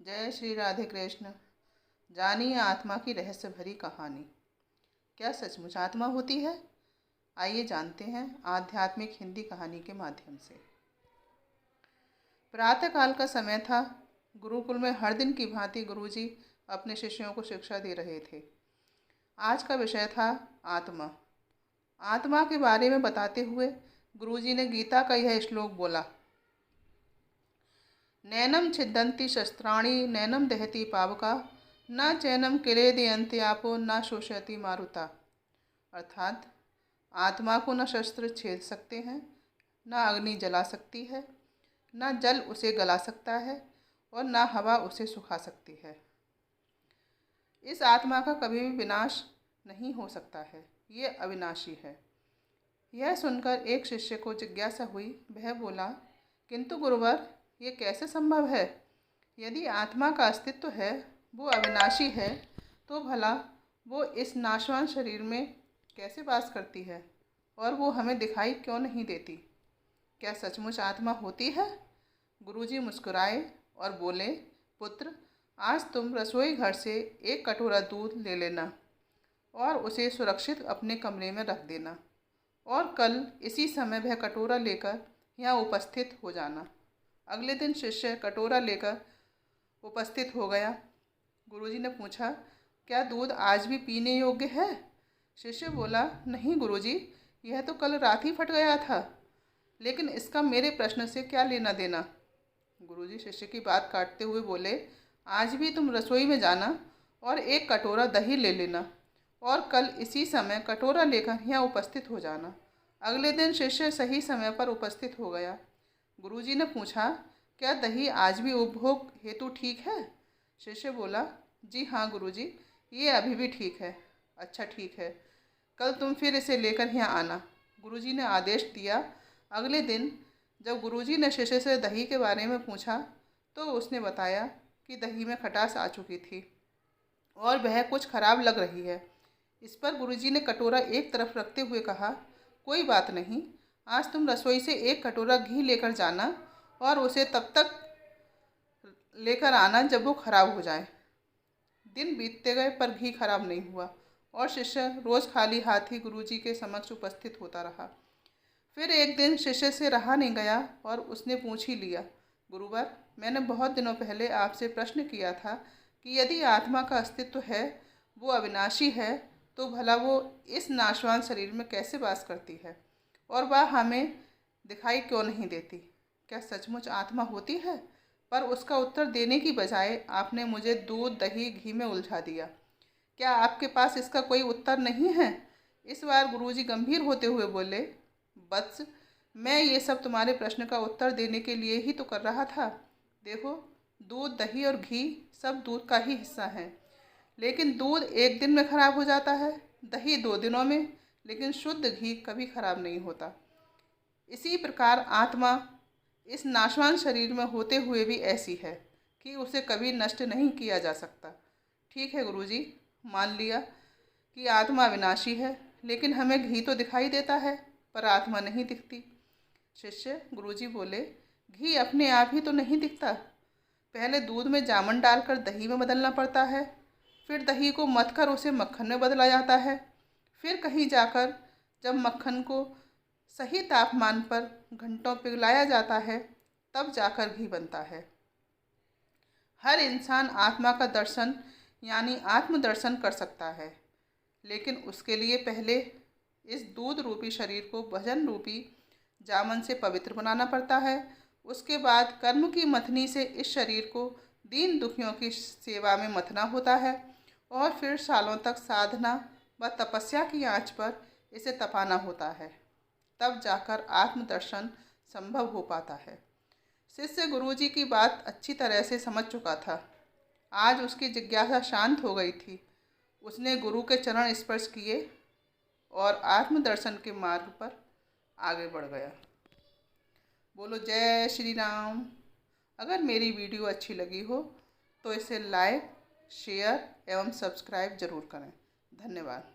जय श्री राधे कृष्ण। जानिए आत्मा की रहस्य भरी कहानी। क्या सचमुच आत्मा होती है? आइए जानते हैं आध्यात्मिक हिंदी कहानी के माध्यम से। प्रातःकाल का समय था। गुरुकुल में हर दिन की भांति गुरुजी अपने शिष्यों को शिक्षा दे रहे थे। आज का विषय था आत्मा। आत्मा के बारे में बताते हुए गुरुजी ने गीता का यह श्लोक बोला, नैनम छिदन्ति शस्त्राणि नैनम दहति पावका न चैनम किलेदयन्ति आपो न शोषयति मारुता। अर्थात आत्मा को न शस्त्र छेद सकते हैं, न अग्नि जला सकती है, न जल उसे गला सकता है और न हवा उसे सुखा सकती है। इस आत्मा का कभी भी विनाश नहीं हो सकता है, ये अविनाशी है। यह सुनकर एक शिष्य को जिज्ञासा हुई। वह बोला, किंतु गुरुवर, ये कैसे संभव है? यदि आत्मा का अस्तित्व है, वो अविनाशी है, तो भला वो इस नाशवान शरीर में कैसे वास करती है और वो हमें दिखाई क्यों नहीं देती? क्या सचमुच आत्मा होती है? गुरुजी मुस्कुराए और बोले, पुत्र, आज तुम रसोई घर से एक कटोरा दूध ले लेना और उसे सुरक्षित अपने कमरे में रख देना और कल इसी समय वह कटोरा लेकर यहाँ उपस्थित हो जाना। अगले दिन शिष्य कटोरा लेकर उपस्थित हो गया। गुरुजी ने पूछा, क्या दूध आज भी पीने योग्य है? शिष्य बोला, नहीं गुरुजी, यह तो कल रात ही फट गया था, लेकिन इसका मेरे प्रश्न से क्या लेना देना? गुरुजी शिष्य की बात काटते हुए बोले, आज भी तुम रसोई में जाना और एक कटोरा दही ले लेना और कल इसी समय कटोरा लेकर यहाँ उपस्थित हो जाना। अगले दिन शिष्य सही समय पर उपस्थित हो गया। गुरुजी ने पूछा, क्या दही आज भी उपभोग हेतु ठीक है? शिष्य बोला, जी हाँ गुरुजी, ये अभी भी ठीक है। अच्छा ठीक है, कल तुम फिर इसे लेकर यहाँ आना, गुरुजी ने आदेश दिया। अगले दिन जब गुरुजी ने शिष्य से दही के बारे में पूछा तो उसने बताया कि दही में खटास आ चुकी थी और वह कुछ खराब लग रही है। इस पर गुरुजी ने कटोरा एक तरफ रखते हुए कहा, कोई बात नहीं, आज तुम रसोई से एक कटोरा घी लेकर जाना और उसे तब तक लेकर आना जब वो खराब हो जाए। दिन बीतते गए पर घी खराब नहीं हुआ और शिष्य रोज खाली हाथ ही गुरुजी के समक्ष उपस्थित होता रहा। फिर एक दिन शिष्य से रहा नहीं गया और उसने पूछ ही लिया, गुरुवर, मैंने बहुत दिनों पहले आपसे प्रश्न किया था कि यदि आत्मा का अस्तित्व है, वो अविनाशी है, तो भला वो इस नाशवान शरीर में कैसे वास करती है और वह हमें दिखाई क्यों नहीं देती? क्या सचमुच आत्मा होती है? पर उसका उत्तर देने की बजाय आपने मुझे दूध दही घी में उलझा दिया। क्या आपके पास इसका कोई उत्तर नहीं है? इस बार गुरुजी गंभीर होते हुए बोले, वत्स, मैं ये सब तुम्हारे प्रश्न का उत्तर देने के लिए ही तो कर रहा था। देखो, दूध दही और घी सब दूध का ही हिस्सा है, लेकिन दूध एक दिन में खराब हो जाता है, दही 2 दिनों में, लेकिन शुद्ध घी कभी खराब नहीं होता। इसी प्रकार आत्मा इस नाशवान शरीर में होते हुए भी ऐसी है कि उसे कभी नष्ट नहीं किया जा सकता। ठीक है गुरुजी, मान लिया कि आत्मा विनाशी है, लेकिन हमें घी तो दिखाई देता है पर आत्मा नहीं दिखती। शिष्य, गुरुजी बोले, घी अपने आप ही तो नहीं दिखता। पहले दूध में जामन डालकर दही में बदलना पड़ता है, फिर दही को मथकर उसे मक्खन में बदला जाता है, फिर कहीं जाकर जब मक्खन को सही तापमान पर घंटों पिघलाया जाता है, तब जाकर घी बनता है। हर इंसान आत्मा का दर्शन यानी आत्मदर्शन कर सकता है, लेकिन उसके लिए पहले इस दूध रूपी शरीर को भजन रूपी जामन से पवित्र बनाना पड़ता है। उसके बाद कर्म की मथनी से इस शरीर को दीन दुखियों की सेवा में मथना होता है और फिर सालों तक साधना व तपस्या की आंच पर इसे तपाना होता है। तब जाकर आत्मदर्शन संभव हो पाता है। शिष्य गुरुजी की बात अच्छी तरह से समझ चुका था। आज उसकी जिज्ञासा शांत हो गई थी। उसने गुरु के चरण स्पर्श किए और आत्मदर्शन के मार्ग पर आगे बढ़ गया। बोलो जय श्री राम। अगर मेरी वीडियो अच्छी लगी हो तो इसे लाइक, शेयर एवं सब्सक्राइब जरूर करें। धन्यवाद।